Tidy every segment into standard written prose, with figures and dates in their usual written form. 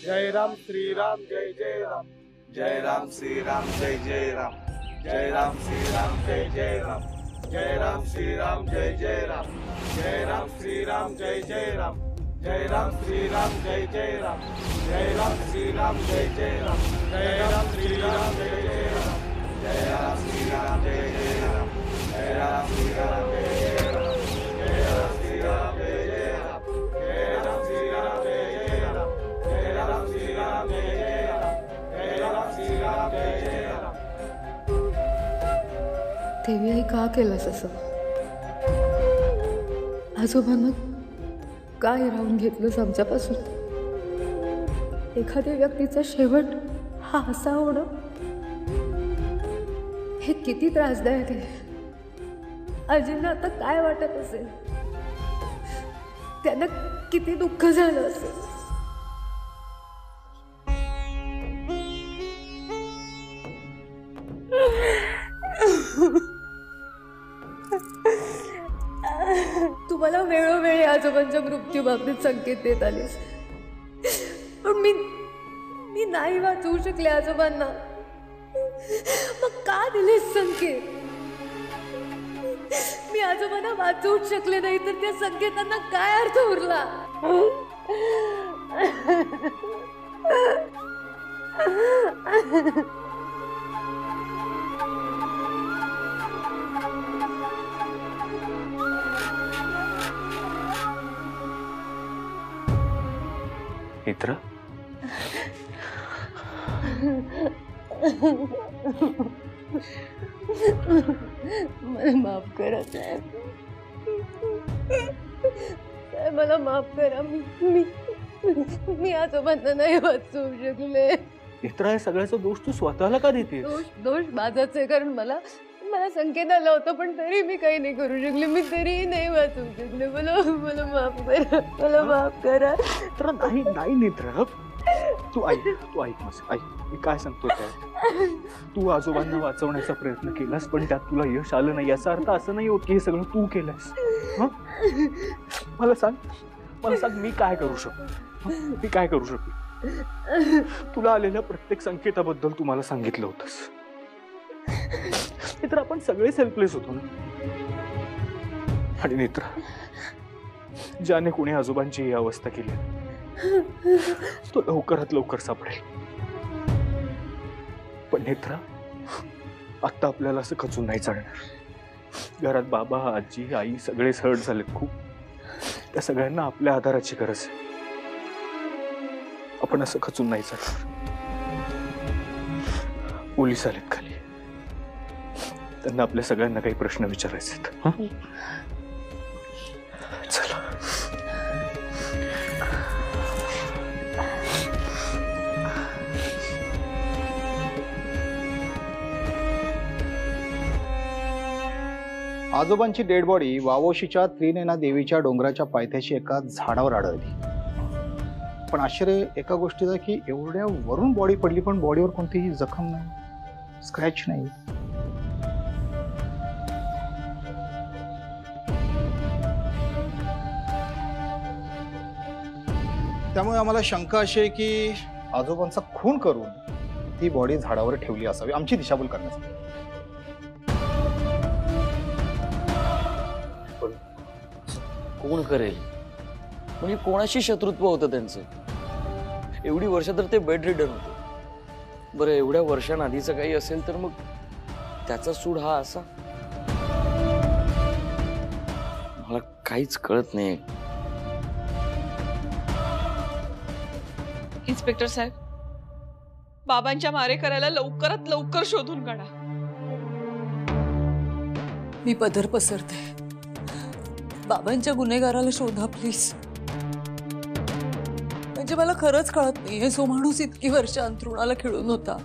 जय राम श्री राम जय जय राम, जय राम श्री राम जय जय राम, जय राम श्री राम जय जय राम, जय राम श्री राम जय जय राम, जय राम श्री राम जय जय राम, जय राम श्री राम जय जय राम, जय राम श्री राम जय जय राम, जय राम श्री राम जय जय राम, जय राम श्री राम जय जय राम, जय राम श्री राम जय जय राम, जय राम श्री राम जय जय राम, जय राम श्री राम जय जय राम, जय राम श्री राम जय जय राम, जय राम श्री राम जय जय राम. देवी आई का केलंस असं? आजोबांना काय राहून घेतलंस आमच्यापासून? एखाद्या व्यक्तीचा शेवट हा असा होणं हे किती त्रासदायक आहे. आजींना आता काय वाटत असेल, त्यांना किती दुःख झालं असेल. तुम्हाला वेळोवेळी आजोबांच्या मृत्यूबाबतीत संकेत देत आलेस, पण मी नाही वाचवू शकले आजोबांना. मग का दिलेस संकेत? मी आजोबांना वाचवूच शकले नाही तर त्या संकेतांना काय अर्थ उरला? नेत्रा, मला माफ करा साहेब, मला माफ करा. मी आजोबांना नाही वाचवू शकले. नेत्रा, या सगळ्याचा दोष तू स्वतःला का देते? दोष माझाच आहे, कारण मला संकेत आला होता, पण तरी मी काही नाही करू शकले. मी तरीही नाही वाचवू शकले. मला माफ करा, मला माफ करा. नेत्रा, नाही नाही नेत्रा, तू ऐक माझं, ऐक मी काय सांगतोय काय. तू आजोबांना वाचवण्याचा प्रयत्न केलास, पण त्यात तुला यश आलं नाही. याचा अर्थ असं नाही होत की हे सगळं तू केलंस. मला सांग मी काय करू शकतो? तुला आलेल्या प्रत्येक संकेताबद्दल तू मला सांगितलं होतंस. नेत्रा, आपण सगळे सेल्फलेस होतो ना. आणि नेत्रा, ज्याने कोणी आजोबांची ही अवस्था केली तो लवकरात लवकर सापडेल. पण नेत्रा, आता आपल्याला असं खचून नाही चालणार. घरात बाबा, आजी, आई सगळेच हर्ट झालेत खूप. त्या सगळ्यांना आपल्या आधाराची गरज आहे. आपण असं खचून नाही चालणार. पोलीस आलेत खाली, त्यांना आपल्या सगळ्यांना काही प्रश्न विचारायचे आहेत. चला. आजोबांची डेड बॉडी वावोशीच्या त्रिनेना देवीच्या डोंगराच्या पायथ्याशी एका झाडावर आढळली. पण आश्चर्य एका गोष्टीचं की एवढ्या वरून बॉडी पडली, पण बॉडीवर कोणतीही जखम नाही, स्क्रॅच नाही. त्यामुळे आम्हाला शंका अशी आहे की आजोबांचा खून करून ती बॉडी झाडावर ठेवली असावी, आमची दिशाभूल करण्यासाठी. कोण करेल? म्हणजे कोणाशी शत्रुत्व होतं त्यांचं? एवढी वर्ष तर ते बेड रिडन होते. बरं, एवढ्या वर्षांआधीचं काही असेल तर मग त्याचा सूड हा असा? मला काहीच कळत नाही. इन्स्पेक्टर साहेब, बाबांच्या मारेकऱ्याला लवकरात लवकर शोधून काढा. मी पदर पसरते. बाबांच्या गुन्हेगाराला शोधा प्लीज. म्हणजे मला खरंच कळत नाहीये, जो माणूस इतकी वर्ष अंथरुणाला खिळून होता,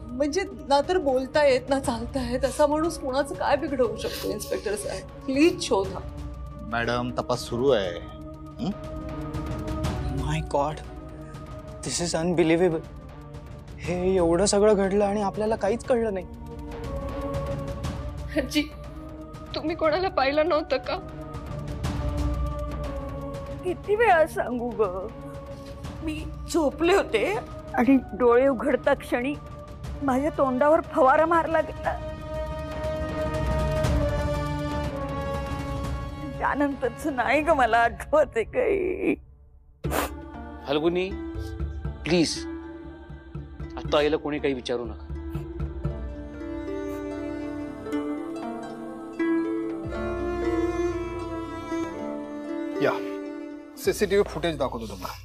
म्हणजे ना तर बोलता येत ना चालता येत, असा माणूस कुणाचं काय बिघडवू शकतो? इन्स्पेक्टर साहेब, प्लीज शोधा. मॅडम, तपास सुरू आहे. माय गॉड, दिस इज अनबिलिव्हेबल. हे एवढं सगळं घडलं आणि आपल्याला काहीच कळलं नाही. आजी, तुम्ही कोणाला पाहिलं नव्हतं का? किती वेळा सांगू ग? मी झोपले होते आणि डोळे उघडता क्षणी माझ्या तोंडावर फवारा मारला गेला. त्यानंतरच नाही ग मला आठवते काही. फाल्गुनी प्लीज आता आईला कोणी काही विचारू नका. या सीसीटीव्ही फुटेज दाखवतो तुम्हाला.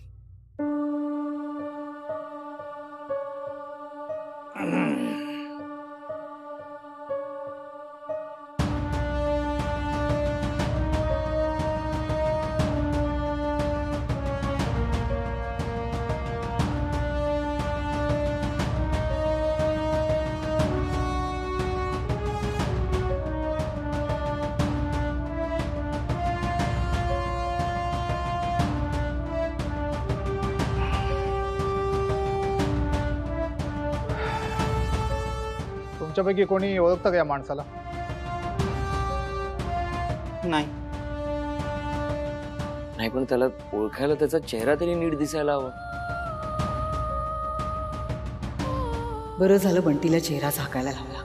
तुमच्यापैकी कोणी ओळखतं का या माणसाला? नाही. नाही पण त्याला ओळखायला त्याचा चेहरा तरी नीट दिसायला हवा. बरं झालं बंटीला चेहरा झाकायला लावला,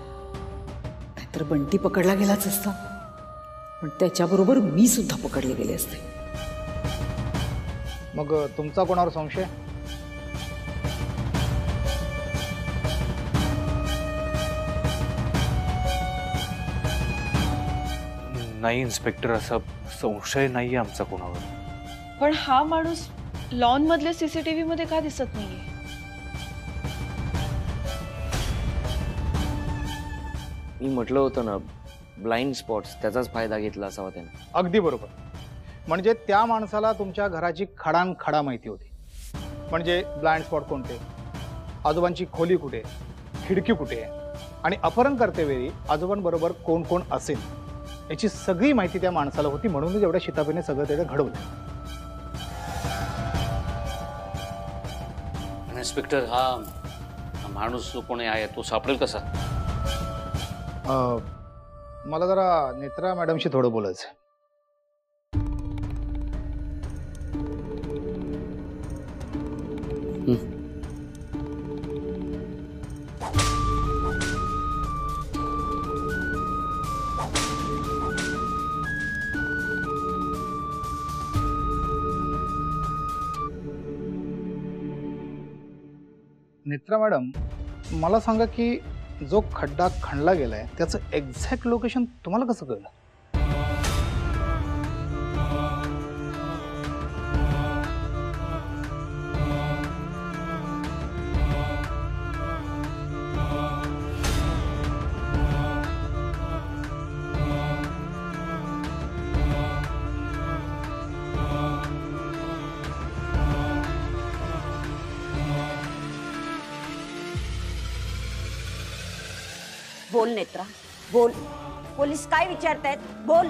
नाहीतर बंटी पकडला गेलाच असता. पण त्याच्याबरोबर मी सुद्धा पकडले गेले असते. मग तुमचा कोणावर संशय? नाही इन्स्पेक्टर, असा संशय नाहीये आमचा कोणावर. पण हा माणूस लॉन मधल्या सीसीटीव्ही मध्ये का दिसत नाहीये? मी म्हटलं होतं ना, ब्लाइंड स्पॉट्स, त्याचाच फायदा घेतला असावा त्याने. अगदी बरोबर. म्हणजे त्या माणसाला तुमच्या घराची खडानखडा माहिती होती. म्हणजे ब्लाइंड स्पॉट कोणते, आजोबांची खोली कुठे, खिडकी कुठे, आणि अपहरण करतेवेळी आजोबांबरोबर कोण कोण असेल याची सगळी माहिती त्या माणसाला होती. म्हणूनच एवढ्या शिताफीने सगळं त्याचं घडवलं. इन्स्पेक्टर, हा माणूस जो कोणी आहे तो सापडेल कसा? मला जरा नेत्रा मॅडमशी थोडं बोलायचं. नेत्रा मॅडम, मला सांगा की जो खड्डा खणला गेलाय त्याचं एक्झॅक्ट लोकेशन तुम्हाला कसं कळलं? बोल नेत्रा, बोल. पोलीस काय विचारतायत? बोल.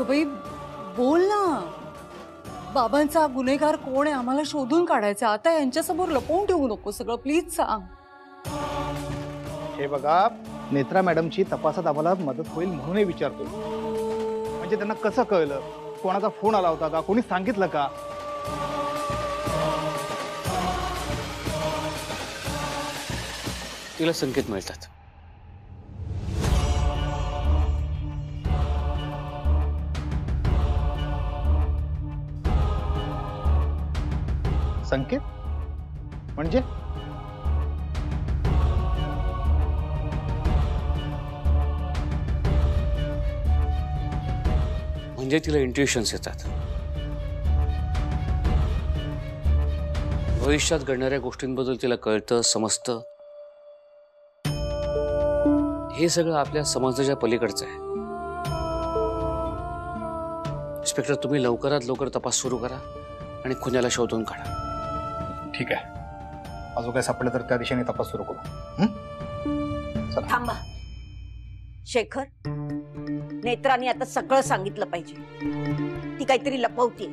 बाई बोल ना. बाबांचा गुन्हेगार कोण आहे आम्हाला शोधून काढायचा. आता यांच्यासमोर लपवून ठेवू नको सगळं, प्लीज सांग. हे बघा, नेत्रा मॅडमची तपासात आम्हाला मदत होईल म्हणून विचारतो. म्हणजे त्यांना कसं कळलं, कोणाचा फोन आला होता का, कोणी सांगितलं का? तिला संकेत मिळतात. संकेत म्हणजे? म्हणजे तिला इंट्युइशन्स येतात. भविष्यात घडणाऱ्या गोष्टींबद्दल तिला कळतं, समजतं. हे सगळं आपल्या समजाच्या पलीकडचं आहे. इन्स्पेक्टर, तुम्ही लवकरात लवकर तपास सुरू करा आणि खुन्याला शोधून काढा. ठीक आहे. अजून काय सापडलं तर त्या दिशेने तपास सुरू करू. थांबा शेखर, नेत्राने आता सगळं सांगितलं पाहिजे. ती काहीतरी लपवते.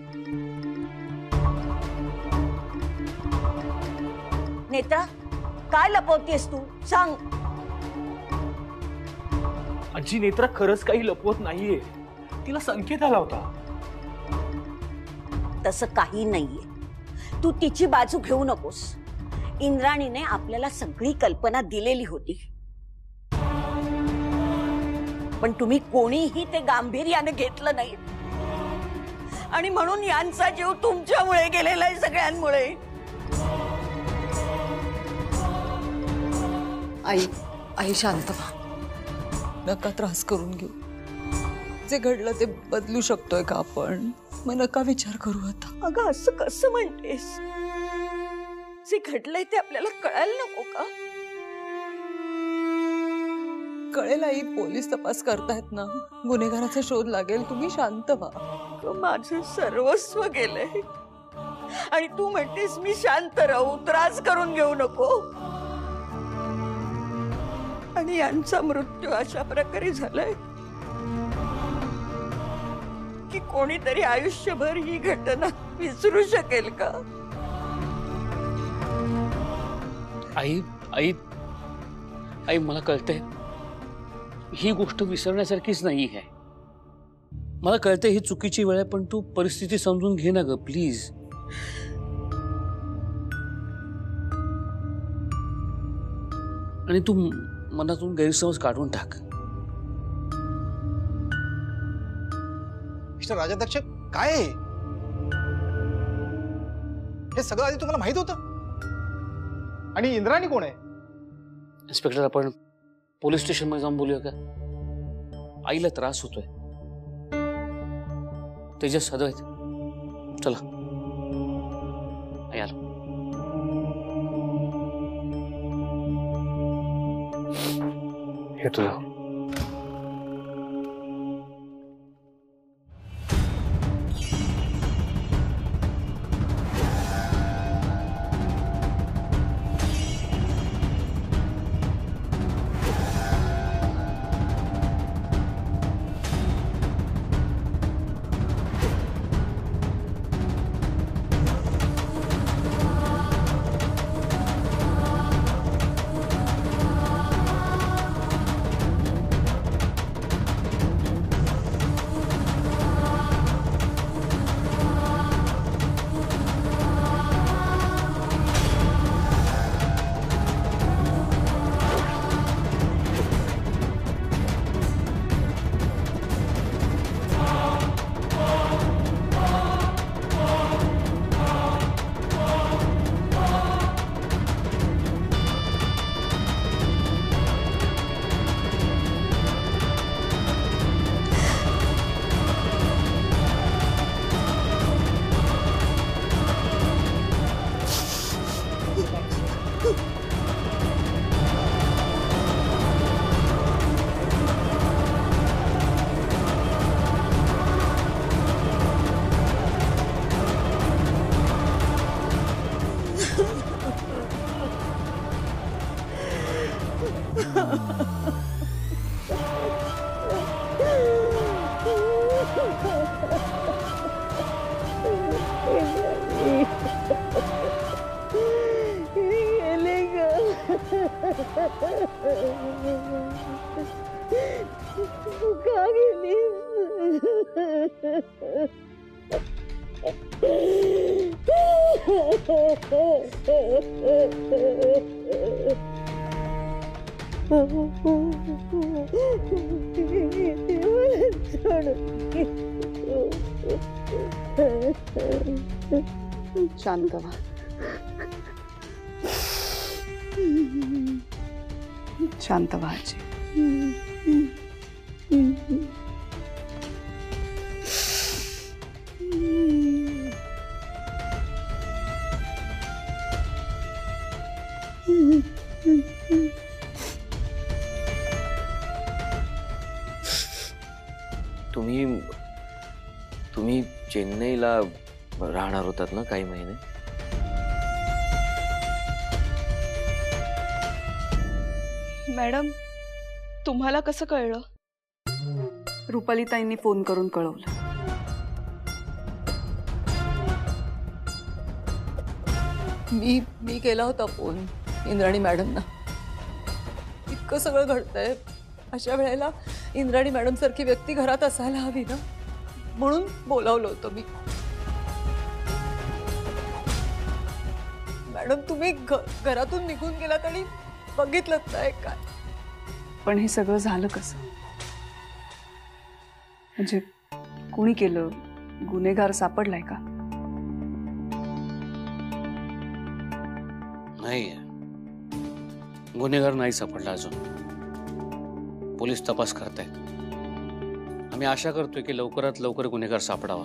नेत्रा, काय लपवतेस तू? सांग. आजी, नेत्रा खरंच काही लपवत नाहीये. तिला संकेत आला होता. तसं काही नाहीये. तू तिची बाजू घेऊ नकोस. इंद्राणीने आपल्याला सगळी कल्पना दिलेली होती, पण तुम्ही कोणीही ते गांभीर्याने घेतलं नाही आणि म्हणून यांचा जीव तुमच्यामुळे गेलेला आहे, सगळ्यांमुळे. आई शांत व्हा. नका त्रास करून घेऊ. जे घडलं ते बदलू शकतोय का आपण? मग नका विचार करू आता. अगं असं कसं म्हणतेस? जे घडलंय ते आपल्याला कळायला नको का? कळेल आई, पोलीस तपास करतायत ना, गुन्हेगाराचा शोध लागेल. तुम्ही शांत व्हा. माझं सर्वस्व गेलंय आणि तू म्हणतेस मी शांत राहू, त्रास करून घेऊ नको. आणि यांचा मृत्यू अशा प्रकारे झालाय की कोणीतरी आयुष्यभर ही घटना विसरू शकेल का? आई आई आई मला कळतंय ही गोष्ट विसरण्यासारखीच नाही आहे. मला कळतंय ही चुकीची वेळ आहे, पण तू परिस्थिती समजून घे ना ग प्लीज. आणि तू मनातून गैरसमज काढून टाक. मिस्टर राजाध्यक्ष, काय आहे हे सगळं? आधी तुम्हाला माहित होतं? आणि इंद्राणी कोण आहे? इन्स्पेक्टर, आपण पोलीस स्टेशन मध्ये जाऊन बोलूया का? आईला त्रास होतोय. तेजस अद्वैत, चला. आई आलो. हे तुला शांत व्हा. शांत व्हायचे. तुम्ही चेन्नईला राहणार होतात ना काही महिने? मॅडम, तुम्हाला कसं कळलं? रुपालीताईंनी फोन करून कळवलं. मी केला होता फोन इंद्राणी मॅडमना. इतकं सगळं घडतंय अशा वेळेला इंद्राणी मॅडम सारखी व्यक्ती घरात असायला हवी ना, म्हणून बोलावलं होतं मी. मॅडम तुम्ही घरातून निघून गेलात आणि बघितलं नाही काय? पण हे सगळं झालं कसं? म्हणजे कोणी केलं? गुन्हेगार सापडलाय का? नाही, गुन्हेगार नाही सापडला अजून. पोलीस तपास करतायत. आम्ही आशा करतोय की लवकरात लवकर गुन्हेगार सापडावा.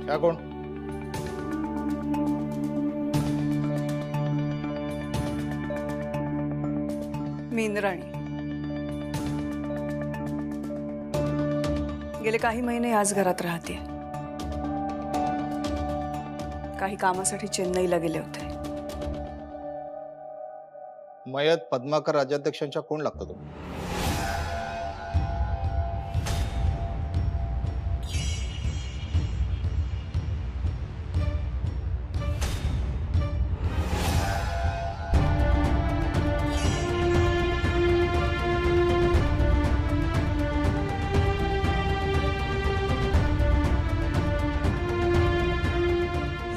क्या कोण? मी इंद्राणी. गेले काही महिने याच घरात राहते. काही कामासाठी चेन्नईला गेले होते. मयत पद्माकर राज्याध्यक्षांच्या कोण लागतं तुम्ही?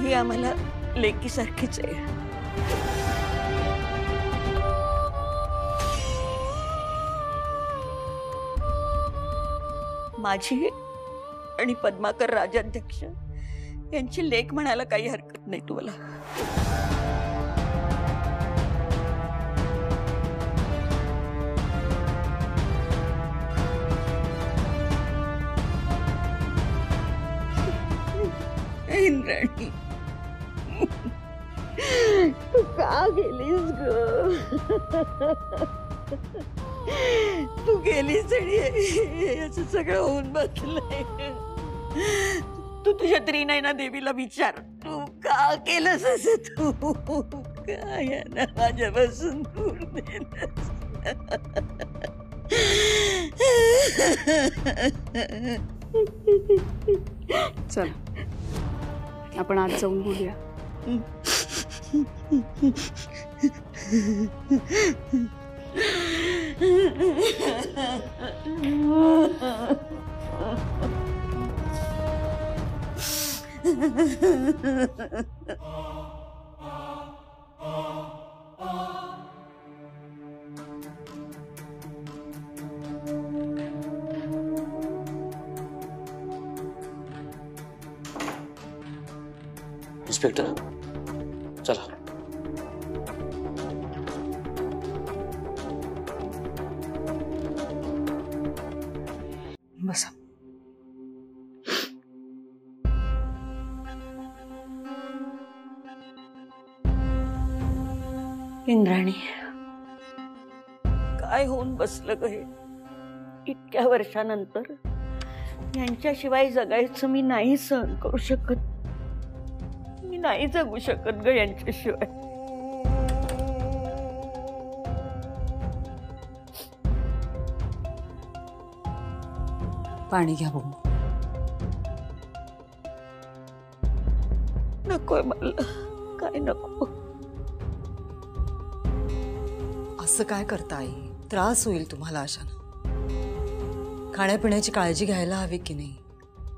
ही आम्हाला लेकीसारखीच आहे. माझी आणि पद्माकर राजाध्यक्ष यांची लेक म्हणायला काही हरकत नाही तुम्हाला. इंद्राणी, तू का गेलीस ग? तू गेलीस आणि असं सगळं होऊन बसलंय. तू तुझ्या त्रिनयना देवीला विचार, तू का केलंस असं? तू काय ना माझ्यापासून दूर नेलंस? चल आपण आज जाऊन बोलूया. इन्स्पेक्टर चला. बसा. इंद्राणी, काय होऊन बसलं ग हे? इतक्या वर्षानंतर यांच्याशिवाय जगायचं मी नाही सहन करू शकत. मी नाही जगू शकत ग यांच्याशिवाय. पाणी घ्या बघू. नकोय मला, काय नको. असं काय करता आई? त्रास होईल तुम्हाला अशानं. खाण्यापिण्याची काळजी घ्यायला हवी की नाही?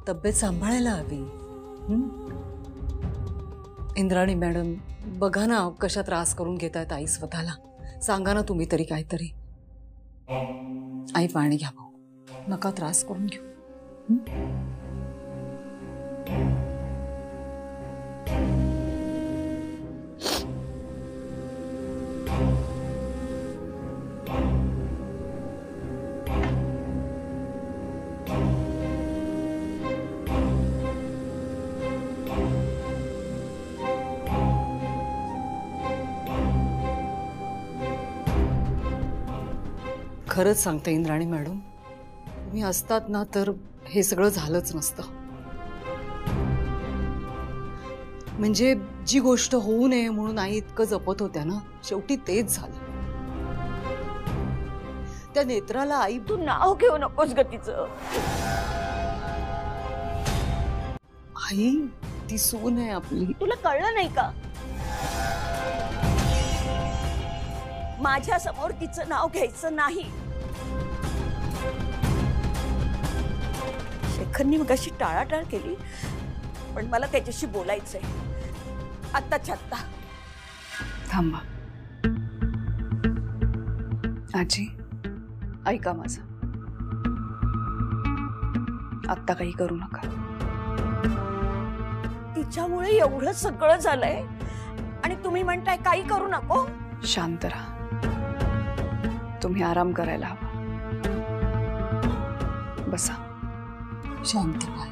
तब्येत सांभाळायला हवी. इंद्राणी मॅडम, बघा ना कशा त्रास करून घेतायत आई स्वतःला. सांगा ना तुम्ही तरी काहीतरी. आई पाणी घ्या भाऊ, नका त्रास करून घेऊ. खरंच सांगते इंद्राणी मॅडम, तुम्ही असतात ना तर हे सगळं झालंच नसतं. म्हणजे जी गोष्ट होऊ नये म्हणून आई इतकं जपत होत्या ना, शेवटी तेच झालं. त्या नेत्राला आई, तू नाव घेऊ नकोस ग तिचं. आई ती सून आहे आपली. तुला कळलं नाही का? माझ्या समोर तिचं नाव घ्यायचं नाही. शेखरनी मगाशी टाळाटाळ केली, पण मला त्याच्याशी बोलायचंय आत्ताच्या आत्ता. थांबा आजी, ऐका माझं. आत्ता काही करू नका. तिच्यामुळे एवढं सगळं झालंय आणि तुम्ही म्हणताय काही करू नको. शांत राहा. तुम्ही आराम करायला हवा. बसा. शांत राहा.